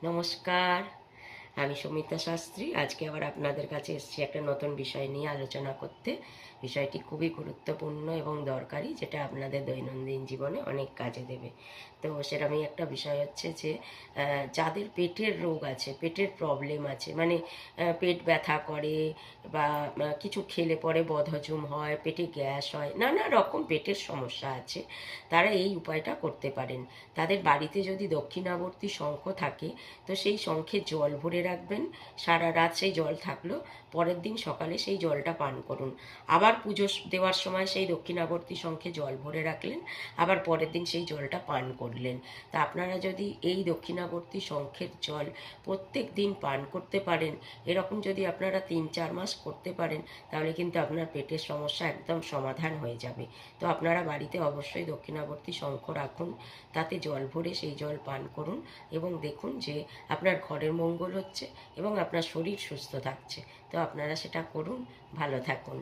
নমস্কার, আমি সমিতা শাস্ত্রী। আজকে আবার আপনাদের কাছে এসেছি একটা নতুন বিষয় নিয়ে আলোচনা করতে। বিষয়টি খুবই গুরুত্বপূর্ণ এবং দরকারি, যেটা আপনাদের দৈনন্দিন জীবনে অনেক কাজে দেবে। তো সেরকমই একটা বিষয় হচ্ছে যে যাদের পেটের রোগ আছে, পেটের প্রবলেম আছে, মানে পেট ব্যথা করে বা কিছু খেলে পরে বদহজম হয়, পেটে গ্যাস হয়, নানা রকম পেটের সমস্যা আছে, তারা এই উপায়টা করতে পারেন। তাদের বাড়িতে যদি দক্ষিণাবর্তী শঙ্খ থাকে, তো সেই শঙ্খে জল ভরে রাখবেন। সারা রাত সেই জল থাকলো, পরের দিন সকালে সেই জলটা পান করুন। আবার পুজো দেওয়ার সময় সেই দক্ষিণাবর্তী শঙ্খে জল ভরে রাখলেন, আবার পরের দিন সেই জলটা পান করলেন। তা আপনারা যদি এই দক্ষিণাবর্তী শঙ্খের জল প্রত্যেক দিন পান করতে পারেন, এরকম যদি আপনারা 3-4 মাস করতে পারেন, তাহলে কিন্তু আপনার পেটের সমস্যা একদম সমাধান হয়ে যাবে। তো আপনারা বাড়িতে অবশ্যই দক্ষিণাবর্তী শঙ্খ রাখুন, তাতে জল ভরে সেই জল পান করুন এবং দেখুন যে আপনার ঘরের মঙ্গল হচ্ছে এবং আপনার শরীর সুস্থ থাকছে। তো আপনারা সেটা করুন। ভালো থাকুন।